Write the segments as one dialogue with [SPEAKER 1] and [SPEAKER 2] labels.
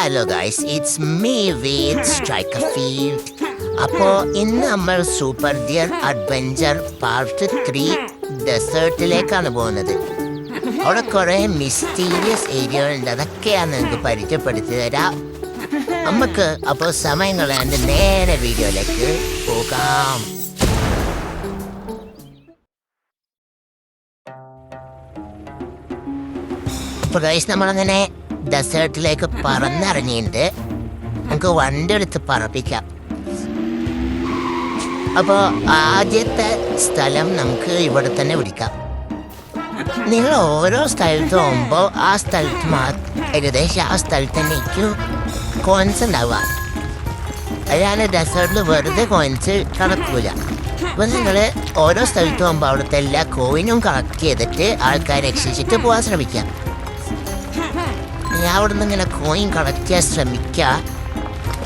[SPEAKER 1] Hello guys, it's me with striker field. അപ്പോൾ ഇന്ന് നമ്മൾ സൂപ്പർ ഡിയർ അഡ്വഞ്ചർ പാർട്ട് 3 ഡെസേർട്ടിലേക്കാണ് പോകുന്നത്. അവിടെ കുറേ മിസ്റ്റീരിയസ് ഏരിയകളുണ്ട്, അതൊക്കെയാണ് നിങ്ങൾക്ക് പരിചയപ്പെടുത്തി തരാം. നമുക്ക് അപ്പോൾ സമയം കളയാണ്ട് നേരെ വീഡിയോയിലേക്ക് പോകാം. അപ്പോൾ ഗൈസ്, നമ്മളങ്ങനെ ഡെസേർട്ടിലേക്ക് പറന്നിറങ്ങിയിട്ട് നമുക്ക് വണ്ടി എടുത്ത് പറപ്പിക്കാം. അപ്പോൾ ആദ്യത്തെ സ്ഥലം നമുക്ക് ഇവിടെ തന്നെ പിടിക്കാം. നിങ്ങൾ ഓരോ സ്ഥലത്ത് പോകുമ്പോൾ ആ സ്ഥലത്ത് ഏകദേശം ആ സ്ഥലത്ത് തന്നെയായിരിക്കും കോയിൻസ് ഉണ്ടാവുക. അതാണ് ഡെസേർട്ടിൽ വെറുതെ കോയിൻസ് കളക്കൂല. അപ്പോൾ നിങ്ങൾ ഓരോ സ്ഥലത്ത് പോകുമ്പോൾ അവിടുത്തെ എല്ലാ കോയിനും കളക്ട് ചെയ്തിട്ട് ആൾക്കാരെ രക്ഷിച്ചിട്ട് പോകാൻ ശ്രമിക്കാം. ഞാൻ അവിടെ നിന്ന് ഇങ്ങനെ കോയിൻ കളക്ട് ചെയ്യാൻ ശ്രമിക്കുക.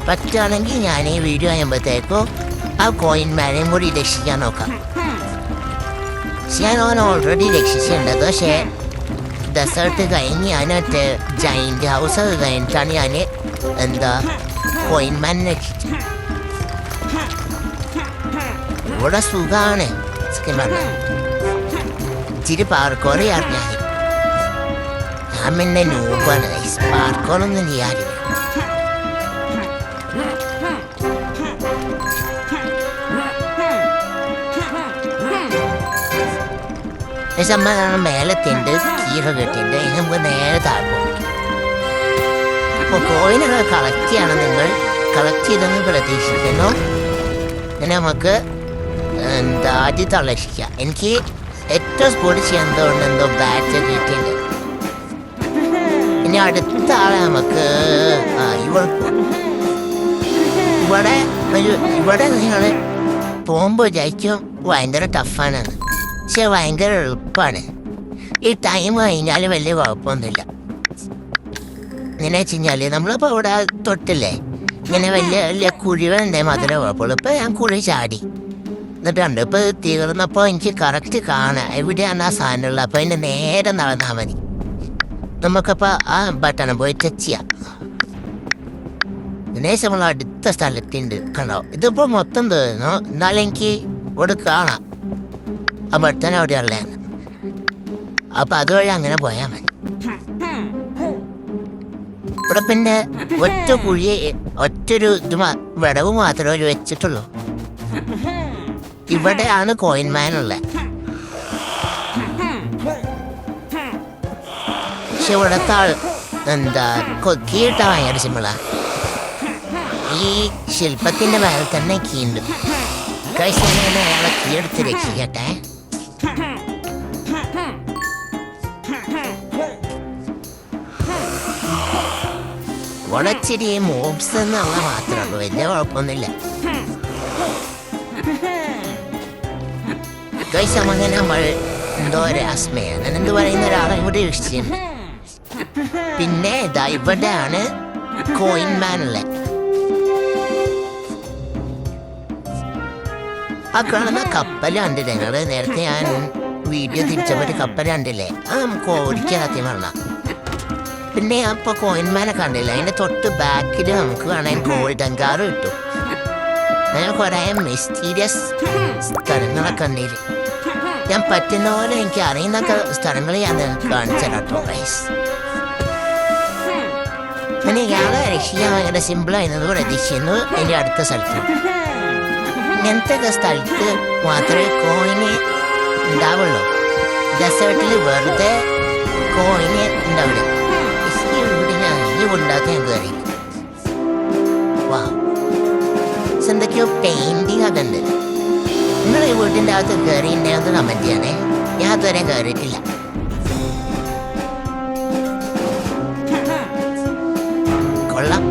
[SPEAKER 1] പറ്റുകയാണെങ്കിൽ ഞാൻ ഈ വീഡിയോ ചെയ്യുമ്പോഴത്തേക്കും ആ കോയിൻമാരെയും കൂടി രക്ഷിക്കാൻ നോക്കാം. ഞാൻ ഓൾറെഡി രക്ഷിച്ചിട്ടുണ്ട്. പക്ഷേ ഡെസേർട്ട് കഴിഞ്ഞ് ഞാനൊക്കെ ജൈൻറ്റ് ഹൗസ് ഒക്കെ കഴിഞ്ഞിട്ടാണ് ഞാൻ കോയിൻമാനെ രക്ഷിച്ചത്. ഇവിടെ സുഖമാണ്. ഇച്ചിരി പാർക്കോറ് അറിയാൻ ഞാൻ പിന്നെ നൂബാണ്. പാർക്കോളൊന്നും ചെയ്യാറില്ല. മേലത്തിണ്ട് കീറ കെട്ടിണ്ട്. നമുക്ക് നേരെ താഴ്പോ. അപ്പോൾ കോയിനുകൾ കളക്ട് ചെയ്യണം. നിങ്ങൾ കളക്ട് ചെയ്തെന്ന് പ്രതീക്ഷിക്കുന്നു. അങ്ങനെ നമുക്ക് ആദ്യത്തെ രക്ഷിക്കാം. എനിക്ക് ഏറ്റവും സ്പോർട്ട് ചെയ്യാൻ എന്തോ ബാറ്റ് കിട്ടിയിട്ടുണ്ട്. ഇനി അടുത്ത ആളെ നമുക്ക് ഇവിടെ നിങ്ങൾ പോകുമ്പോൾ വിചാരിക്കും ഭയങ്കര ടഫാണ്. പക്ഷെ ഭയങ്കര എളുപ്പമാണ്. ഈ ടൈം കഴിഞ്ഞാൽ വലിയ കുഴപ്പമൊന്നുമില്ല. ഇങ്ങനെ വെച്ച് കഴിഞ്ഞാൽ നമ്മളിപ്പോൾ ഇവിടെ തൊട്ടില്ലേ, ഇങ്ങനെ വലിയ വലിയ കുഴികളുണ്ടേ മാത്രമേ കുഴപ്പമുള്ളൂ. ഇപ്പോൾ ഞാൻ കുഴി ചാടി എന്നിട്ടുണ്ട്. ഇപ്പോൾ തീർന്നപ്പോൾ എനിക്ക് കറക്റ്റ് കാണാം എവിടെയാണ് ആ സാധനമുള്ളത്. അപ്പോൾ അതിൻ്റെ നേരെ നടന്നാൽ മതി. നമുക്കപ്പോൾ ആ ബട്ടൺ പോയി ടച്ച് ചെയ്യാം. ഇതിനേശം നമ്മൾ അടുത്ത സ്ഥലത്തുണ്ട്. കണ്ടോ, ഇതിപ്പോൾ മൊത്തം തീർന്നു. എന്നാലും എനിക്ക് ഇവിടെ കാണാം ആ ബട്ടൺ അവിടെ ഉള്ളതാണ്. അപ്പം അതുവഴി അങ്ങനെ പോയാൽ മതി. ഇവിടെ പിന്നെ ഒറ്റൊരു വിടവ് മാത്രമേ വെച്ചിട്ടുള്ളൂ. ഇവിടെയാണ് കോയിൻമാനുള്ളത്. പക്ഷെ ഇവിടുത്തെ ആൾ കീട്ട ഭയങ്കര സിമ്പിളാണ്. ഈ ശില്പത്തിൻ്റെ മേലെ തന്നെ കീണ്ട്. കഴിച്ചങ്ങനെ അയാളെ കീയെടുത്ത് രക്ഷിക്കട്ടെ. ഉടച്ചിരി മോബ്സ് എന്നുള്ള മാത്രമേ ഉള്ളൂ, വലിയ കുഴപ്പമൊന്നുമില്ല. കഴിച്ചങ്ങനെ നമ്മൾ എന്തോ രാസ്മയ അങ്ങനെ എന്ത് പറയുന്ന ഒരാളെ ഇവിടെ രക്ഷിച്ചിട്ടുണ്ട്. പിന്നെ ഇതാ ഇവിടെയാണ് കോയിൻമാനുള്ളത്. ആ കാണുന്ന കപ്പൽ കണ്ടില്ലേ നിങ്ങൾ? നേരത്തെ ഞാൻ വീഡിയോ തിരിച്ചപ്പോൾ കപ്പൽ കണ്ടില്ലേ? അത് നമുക്ക് ഓടിക്കാൻ സത്യം പറഞ്ഞാൽ. പിന്നെ അപ്പോൾ കോയിൻമാനെ കണ്ടില്ല. അതിൻ്റെ തൊട്ട് ബാക്കിൽ നമുക്ക് കാണാൻ ഗോൾഡൻ കാർ കിട്ടും. അങ്ങനെ കുറേ മിസ്റ്റീരിയസ് സ്ഥലങ്ങളൊക്കെ ഉണ്ടെങ്കിൽ ഞാൻ പറ്റുന്ന പോലെ എനിക്ക് അറിയുന്ന സ്ഥലങ്ങൾ ഞാൻ കാണിച്ചു തരാം കേട്ടോ ഗൈസ്. പിന്നെ ഇയാളെ രക്ഷിക്കാൻ ഭയങ്കര സിമ്പിളായിരുന്നത് പ്രതീക്ഷിക്കുന്നു. എൻ്റെ അടുത്ത സ്ഥലത്ത് ഇങ്ങനത്തെ സ്ഥലത്ത് മാത്രമേ കോയിന് ഉണ്ടാവുള്ളൂ. ഡെസേർട്ടിൽ വെറുതെ കോയിന് ഉണ്ടാവില്ല. ഇവിടെ ഞാൻ ഉണ്ടാക്കാൻ എന്ത് അറിയില്ല. വാ, എന്തൊക്കെയോ പെയിന്റിങ് ഒക്കെ ഉണ്ട്. നിങ്ങൾ ഈ വീട്ടിൻ്റെ അകത്ത് കയറിയിട്ടുണ്ടെന്ന് കമൻറ്റ് ചെയ്യണേ. ഞാൻ അതുവരെ കയറിയിട്ടില്ല. കൊള്ളാം.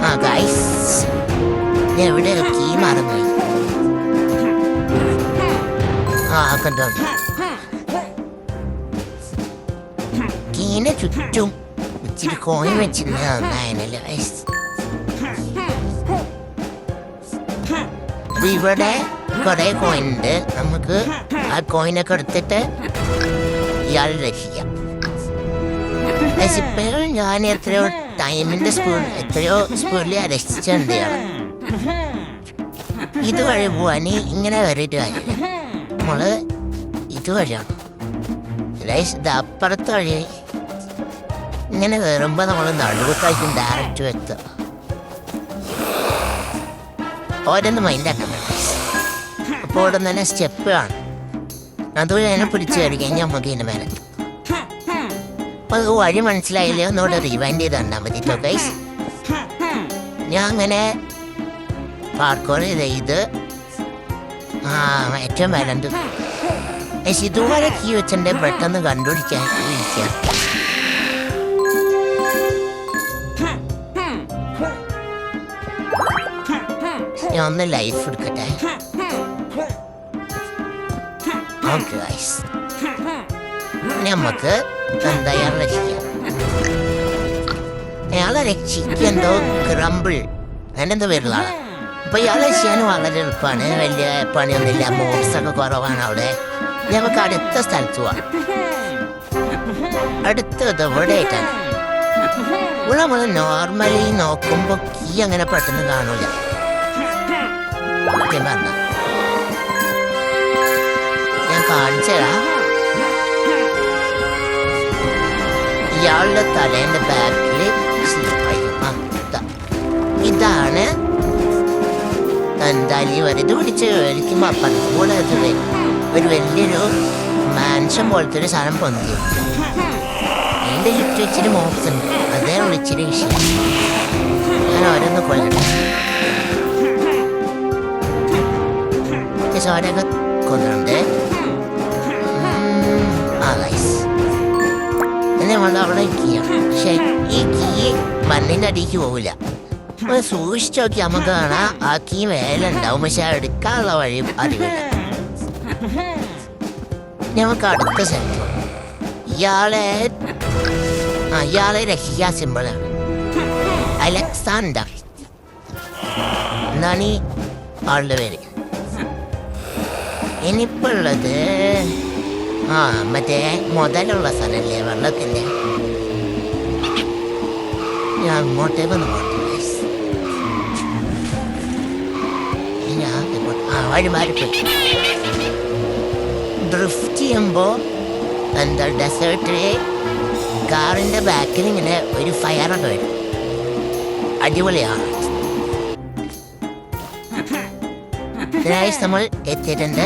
[SPEAKER 1] ആ ഗൈസ്, ഞാൻ എവിടെ കീ മാറുന്നു. ആ കണ്ടോ, കീനെ ചുറ്റും ഇച്ചിരി കോയിൻ വെച്ചിരുന്ന നന്നായനല്ലേ ഗൈസ്. ഇവിടെ കുറേ കോയിൻ ഉണ്ട്. നമുക്ക് ആ കോയിനൊക്കെ എടുത്തിട്ട് ഇയാൾ രക്ഷിക്കാം. ഇപ്പോഴും ഞാൻ എത്രയോ സ്പീഡിൽ രക്ഷിച്ചിട്ടുണ്ട് ഇയാളെ. ഇതുവഴി പോവാൻ ഇങ്ങനെ കയറിയിട്ട് കാര്യമില്ല, നമ്മള് ഇതുവഴിയാണ്. ഇത് അപ്പുറത്തെ വഴി ഇങ്ങനെ കയറുമ്പോൾ നമ്മൾ നടുവത്തായിരിക്കും ഡയറക്റ്റ് എത്തുക. ഓരോന്ന് മൈൻഡാക്കാൻ പറ്റും. അപ്പോൾ ഇവിടെ തന്നെ സ്റ്റെപ്പ് കാണും, അതുവഴി അതിനെ പിടിച്ച് കയറി കഴിഞ്ഞാൽ നമുക്ക് ഇതിൻ്റെ മേലെ. അപ്പോൾ അത് വഴി മനസ്സിലായില്ലേ, ഒന്നുകൂടെ റിവൈൻഡ് ചെയ്ത് തന്നാൽ മതി കേട്ടോ ഗൈസ്. ഞാൻ അങ്ങനെ പാർക്കോർ ചെയ്ത് ഏറ്റവും വരണ്ട് ഇതുവരെ കീ വെച്ചിട്ട് പെട്ടെന്ന് കണ്ടുപിടിക്കാൻ ഇരിക്കാം. ഞാൻ ഒന്ന് ലൈഫ് എടുക്കട്ടെ. ഓക്കെ ഗൈസ്, നമുക്ക് എന്താ അയാളെ രക്ഷിക്കെന്തോ ക്രംബിൾ അതിനെന്തോ പേരുള്ളതാണ്. അപ്പൊ ഇയാളെ രക്ഷിക്കാൻ വളരെ എളുപ്പമാണ്, വലിയ പണിയൊന്നുമില്ല, മോബ്സൊക്കെ കുറവാണ് അവിടെ. നമുക്ക് അടുത്ത സ്ഥലത്ത് പോവാം. അടുത്തത് ഇവിടെ ആയിട്ടാണ്. ഇവിടെ നമ്മൾ നോർമലി നോക്കുമ്പോ കീ അങ്ങനെ പെട്ടെന്ന് കാണൂല. ഞാൻ കാണിച്ചതാ, ഇയാളുടെ തലേന്റെ ബാക്കിൽ ഇതാണ് എന്തായാലും വലുത് പിടിച്ച് വലിക്കുമ്പോ അപ്പുറത്ത് കൂടെ ഒരു വലിയൊരു മാൻഷൻ പോലത്തെ ഒരു സാധനം പൊന്തി. അതിന്റെ ചുറ്റും ഇച്ചിരി മോക്സ് ഉണ്ട്, അതേ ഇച്ചിരി വിഷയം. ഞാൻ ഓരോന്ന് കൊല്ലട്ടെ. ചോരൊക്കെ കൊന്നുണ്ട്. നമ്മൾ അവിടെ കീയാണ്, പക്ഷെ ഈ കീ മണ്ണിന്റെ അടിക്ക് പോവില്ല. അപ്പൊ സൂക്ഷിച്ചു നോക്കി നമുക്ക് കാണാം ആ കീ മേലുണ്ടാവും, പക്ഷെ എടുക്കാനുള്ള വഴി അറിവില്ല. നമുക്ക് അടുത്ത സ്ഥലത്ത് ഇയാളെ രക്ഷിക്കാൻ സിമ്പിളാണ്. അലക്സാണ്ടർ എന്നാണ് ഈ ആളുടെ പേര്. ഇനിയിപ്പോൾ ഉള്ളത് മറ്റേ മുതലുള്ള സ്ഥലമല്ലേ വെള്ളത്തിൻ്റെ. ഞാൻ അങ്ങോട്ടേക്ക് ഒന്ന് പോട്ടെ. വഴിമാറിപ്പോയി ഡ്രിഫ്റ്റ് ചെയ്യുമ്പോൾ എന്താ ഡെസേർട്ടിൽ കാറിൻ്റെ ബാക്കിൽ ഇങ്ങനെ ഒരു ഫയറൊക്കെ വരും, അടിപൊളിയാണ്. നമ്മൾ എത്തിയിട്ടുണ്ട്.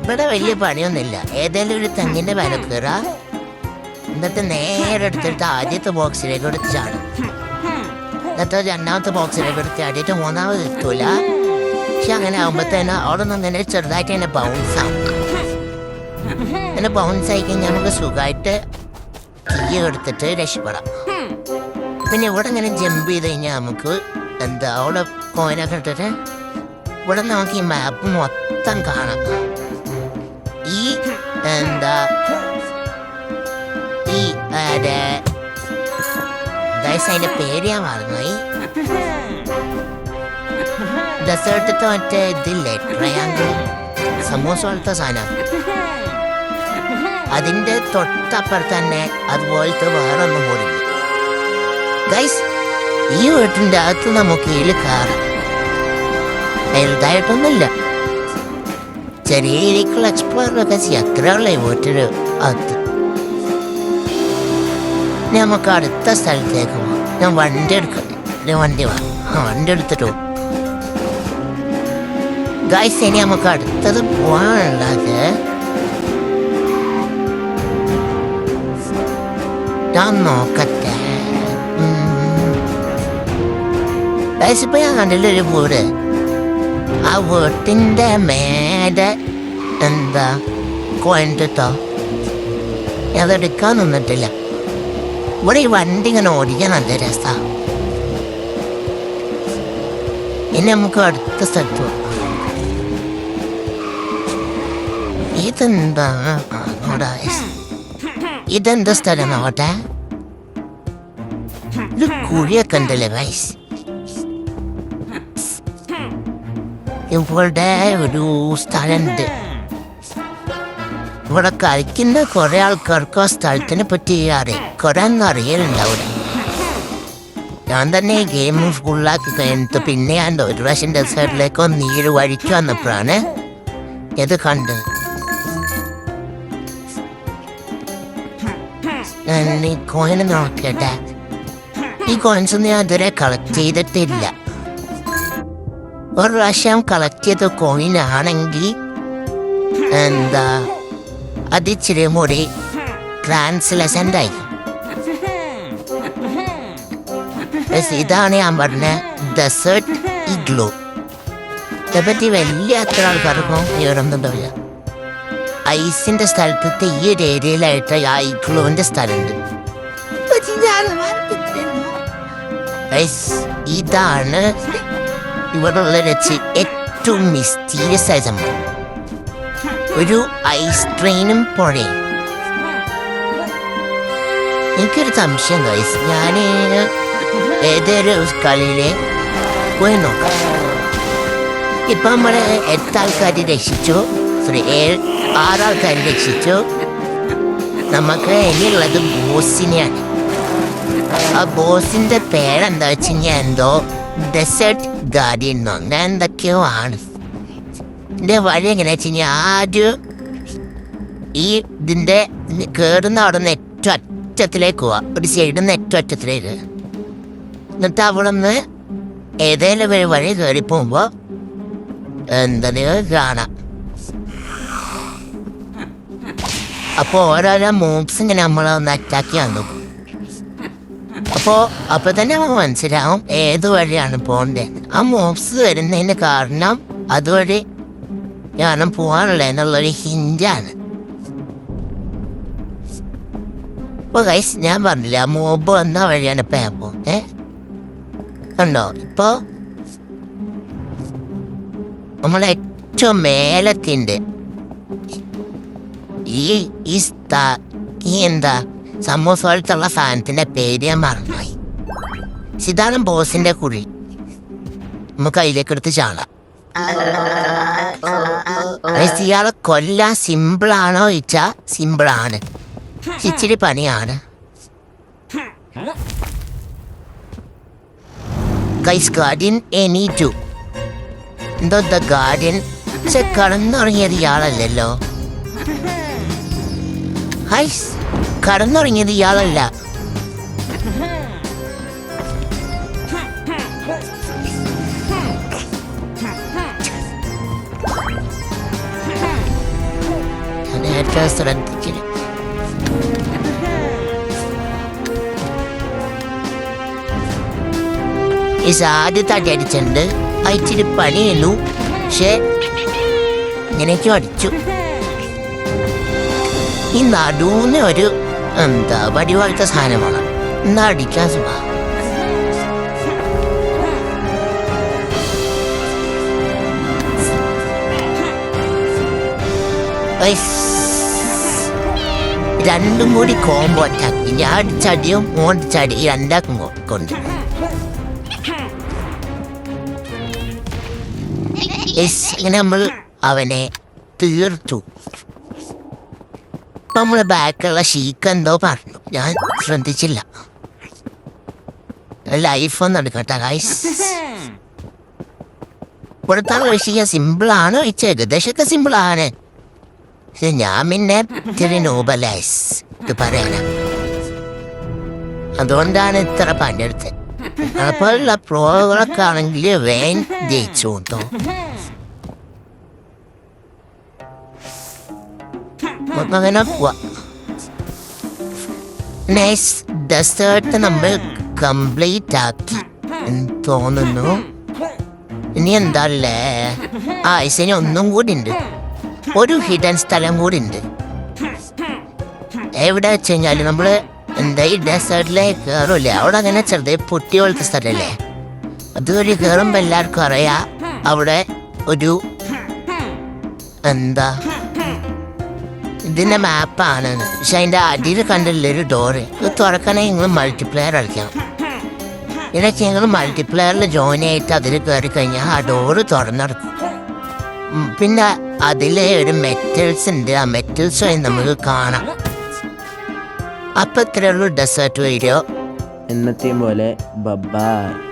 [SPEAKER 1] ഇവിടെ വലിയ പണിയൊന്നുമില്ല, ഏതെങ്കിലും ഒരു തെങ്ങിൻ്റെ മേലെ കയറുക, എന്നിട്ട് നേരെ എടുത്തിട്ട് ആദ്യത്തെ ബോക്സിലേക്ക് എടുത്ത് ചാടും, എന്നിട്ട് രണ്ടാമത്തെ ബോക്സിലേക്ക് എടുത്ത് ചാടിയിട്ട് മൂന്നാമത് എത്തൂല. പക്ഷെ അങ്ങനെ ആകുമ്പോഴത്തേന് അവിടെ നിന്ന് തന്നെ ചെറുതായിട്ട് തന്നെ ബൗൺസാവും. അങ്ങനെ ബൗൺസായി കഴിഞ്ഞാൽ നമുക്ക് സുഖമായിട്ട് കീ എടുത്തിട്ട് രക്ഷപ്പെടാം. പിന്നെ ഇവിടെ ഇങ്ങനെ ജമ്പ് ചെയ്ത് കഴിഞ്ഞാൽ നമുക്ക് എന്താ അവിടെ കോയിനൊക്കെ ഇട്ടിട്ട് ഇവിടെ നമുക്ക് ഈ മാപ്പ് മൊത്തം കാണാം. ഈ എന്താ ഈ അതിന്റെ പേര് ഞാൻ മറന്നുപോയി. ഡെസേർട്ടത്തെ മറ്റേ ഇതില്ലേ ട്രയാങ്കിൾ സമൂസ പോലത്തെ സാധനം, അതിന്റെ തൊട്ടപ്പുറത്ത് തന്നെ അതുപോലത്തെ വേറെ ഒന്നും പോലില്ല ഗൈസ്. ഈ വീട്ടിൻ്റെ അകത്ത് നമുക്ക് ഇതിൽ കയറാം, വലുതായിട്ടൊന്നുമില്ല, ചെറിയ രീതിക്കുള്ള എക്സ്പ്ലോറൊക്കെ ചെയ്യാം, അത്രയുള്ള ഈ വീട്ടിൽ അകത്ത്. നമുക്ക് അടുത്ത സ്ഥലത്തേക്ക് പോകാം. ഞാൻ വണ്ടി എടുക്കട്ടെ, വണ്ടി എടുത്തിട്ട് പോകും ഗൈസ്. ഇനി നമുക്ക് അടുത്തത് പോകാനുള്ളത് ഞാൻ നോക്കട്ടെ. ഗൈസ്, ഇപ്പൊ ഞാൻ കണ്ടില്ലൊരു വീട്, ആ വീട്ടിൻ്റെ മേലെ എന്താ കോയിട്ടോ അതെടുക്കാൻ നിന്നിട്ടില്ല. ഇവിടെ ഈ വണ്ടി ഇങ്ങനെ ഓടിക്കാൻ നല്ല രസമാണ്. ഇനി നമുക്ക് അടുത്ത സ്ഥലത്ത് പോകാം. ഇതെന്താ സ്ഥലം നോട്ടെ, ഇത് കുഴിയൊക്കെ ഉണ്ടല്ലേ വൈസ്. ഇവിടെ ഒരു സ്ഥലമുണ്ട്. ഇവിടെ കളിക്കുന്ന കുറെ ആൾക്കാർക്ക് ആ സ്ഥലത്തിനെ പറ്റി അറിയാം, കുറെ ഒന്നും അറിയലുണ്ടാവില്ല. ഞാൻ തന്നെ ഗെയിം ഫുള്ളാക്കി കഴിഞ്ഞിട്ട് പിന്നെ ഞാൻ ഒരു പ്രാവശ്യം ഡെസേർട്ടിലേക്ക് നീര് വഴിക്ക് വന്നപ്പോഴാണ് ഇത് കണ്ടത്. ഞാൻ ഈ കോയിന് നോക്കട്ടെ. ഈ കോയിൻസ് ഒന്നും ഞാൻ ഇതുവരെ കളക്ട് ചെയ്തിട്ടില്ല. ഒരു പ്രാവശ്യം കളക്ട് ചെയ്ത കോയിനാണെങ്കിൽ അത് ഇച്ചിരി കൂടി ട്രാൻസ്ലസൻ്റായി. ഇതാണ് ഞാൻ പറഞ്ഞ ഡെസേർട്ട് ഇഗ്ലൂ. ഇതേപ്പറ്റി വലിയ അത്ര ആൾക്കാർക്കും വിവരമൊന്നുണ്ടാവില്ല. ഐസിന്റെ സ്ഥലത്തെ ഈ ഒരു ഏരിയയിലായിട്ട് ആ ഇഗ്ലൂവിന്റെ സ്ഥലമുണ്ട്. ഇതാണ് ഇവിടെ ഉള്ള വെച്ച് ഏറ്റവും മിസ്റ്റീരിയസ് ആയ സംഭവം. ഒരു ഐസ് ട്രെയിനും പുഴയും. എനിക്കൊരു സംശയം ഗൈസ്, ഞാൻ ഏതൊരു കളിയിലെ പോയി നോക്കാം. ഇപ്പം നമ്മളെ 8 ആൾക്കാർ രക്ഷിച്ചു, 6 ആൾക്കാർ രക്ഷിച്ചു. നമുക്ക് ഇനിയുള്ളത് ബോസിനെയാണ്. ആ ബോസിന്റെ പേരെന്താ വെച്ച് കഴിഞ്ഞാൽ എന്തോ ഡെസേർട്ട് ഗാർഡിയൻ എന്നോ അങ്ങനെ എന്തൊക്കെയോ ആണ്. ഇതിൻ്റെ വഴി എങ്ങനെയാ വെച്ച് കഴിഞ്ഞാൽ ആദ്യം ഈ ഇതിൻ്റെ കയറുന്ന അവിടെ നിന്ന് ഏറ്റവും അറ്റത്തിലേക്ക് പോവാം, ഒരു സൈഡിൽ നിന്ന് ഏറ്റവും അറ്റത്തിലേക്ക്. എന്നിട്ട് അവിടെ നിന്ന് ഏതെങ്കിലും ഒരു വഴി കയറി പോകുമ്പോൾ കാണാം. അപ്പോൾ ഓരോരോ മൂവ്സ് ഇങ്ങനെ നമ്മളൊന്ന് അറ്റാക്ക് ചെയ്യാൻ നോക്കും. അപ്പോൾ തന്നെ നമുക്ക് മനസ്സിലാവും ഏത് വഴിയാണ് പോകേണ്ടത്. ആ മൂവ്സ് വരുന്നതിന് കാരണം അതുവഴി ഞാൻ പോകാനുള്ള എന്നുള്ളൊരു ഹിൻ്റാണ്. ഇപ്പോൾ ഗൈസ് ഞാൻ പറഞ്ഞില്ല മൂവ് വന്ന വഴിയാണ് ഇപ്പം ഞാൻ പോകുന്നത്. കണ്ടോ, ഇപ്പോൾ നമ്മൾ ഏറ്റവും മേലത്തിൻ്റെ ഈ എന്താ സമൂസ പോലത്തുള്ള സാധനത്തിൻ്റെ പേര് ഞാൻ മറന്നുപോയി. ഇതാണ് ബോസിൻ്റെ കുഴി. നമുക്ക് അതിലേക്ക് എടുത്ത് ചാടാം. ഇയാളെ കൊല്ലാൻ സിമ്പിളാണോ ചോദിച്ചാൽ സിമ്പിളാണ്, ഇച്ചിരി പണിയാണ്. ഗൈസ് ഗാർഡിയൻ എണീറ്റു. എന്തോ ദ ഗാർഡിയൻ പക്ഷെ കടന്നുറങ്ങിയത് ഇയാളല്ലല്ലോ. ഹൈസ് കടന്നുറങ്ങിയത് ഇയാളല്ല. ഏറ്റവും ശ്രദ്ധിച്ചില്ല. ഈ ആദ്യത്തെ അടി അടിച്ചിട്ടുണ്ട്, അയച്ചിരി പണിയുള്ളൂ. പക്ഷെ ഇങ്ങനെയൊക്കെ അടിച്ചു. ഈ നടുവിന് ഒരു വടി പോലത്തെ സാധനമാണ്, എന്നാ അടിക്കാൻ സുഖ. രണ്ടും കൂടി കോമ്പോ അറ്റാക്കി. ഞാൻ അടിച്ചടിയും ഓടിച്ചടി രണ്ടാക്കും കൊണ്ട് ഇങ്ങനെ നമ്മൾ അവനെ തീർത്തു. ഇപ്പം നമ്മളെ ബാക്കിലുള്ള ഷീക്ക് എന്തോ പറഞ്ഞു, ഞാൻ ശ്രദ്ധിച്ചില്ല. ലൈഫൊന്നും എടുക്കട്ടെ ഗൈസ്. ഇവിടുത്തെ വിഷയം സിമ്പിളാണോ ചോദിച്ചാൽ ഏകദേശമൊക്കെ സിമ്പിളാണ്. പക്ഷെ ഞാൻ പിന്നെ ഇത്തിരി നോബലൈസ് ഇത് പറയാനാ, അതുകൊണ്ടാണ് ഇത്ര പണിയെടുത്തത്. അതുപോലുള്ള പ്രോകളൊക്കെ ആണെങ്കിൽ വേൻ ജയിച്ചു കേട്ടോ. അങ്ങനെ പോവാ. നൈസ് ഡെസേർട്ട് നമ്മൾ കംപ്ലീറ്റ് ആക്കി എന്ന് തോന്നുന്നു. ഇനി എന്താല്ലേ ഇനി ഒന്നും കൂടി ഉണ്ട്, ഒരു ഹിഡൻ സ്ഥലം കൂടി ഉണ്ട്. എവിടെ വെച്ച് കഴിഞ്ഞാൽ നമ്മള് ഈ ഡെസേർട്ടിലേക്ക് കയറില്ലേ, അവിടെ അങ്ങനെ ചെറുതെ പൊട്ടി പോലത്തെ സ്ഥലമല്ലേ, അതുവഴി കയറുമ്പോൾ എല്ലാവർക്കും അറിയാം അവിടെ ഒരു ഇതിൻ്റെ മാപ്പാണ്. പക്ഷെ അതിൻ്റെ അടിയിൽ കണ്ടില്ലൊരു ഡോറ്. ഇത് തുറക്കണമെങ്കിൽ നിങ്ങൾ മൾട്ടിപ്ലെയർ കളിക്കണം. ഇതൊക്കെ നിങ്ങൾ മൾട്ടിപ്ലെയറിൽ ജോയിൻ ആയിട്ട് അതിൽ കയറി കഴിഞ്ഞാൽ ആ ഡോറ് തുറന്നെടുക്കും. പിന്നെ അതിലെ ഒരു മെറ്റൽസ് ഉണ്ട്, ആ മെറ്റൽസ് വഴി നമുക്ക് കാണാം. അപ്പം ഇത്രയുള്ളൂ ഡെസേർട്ട് വീഡിയോ.
[SPEAKER 2] എന്നത്തെയും പോലെ ബൈ.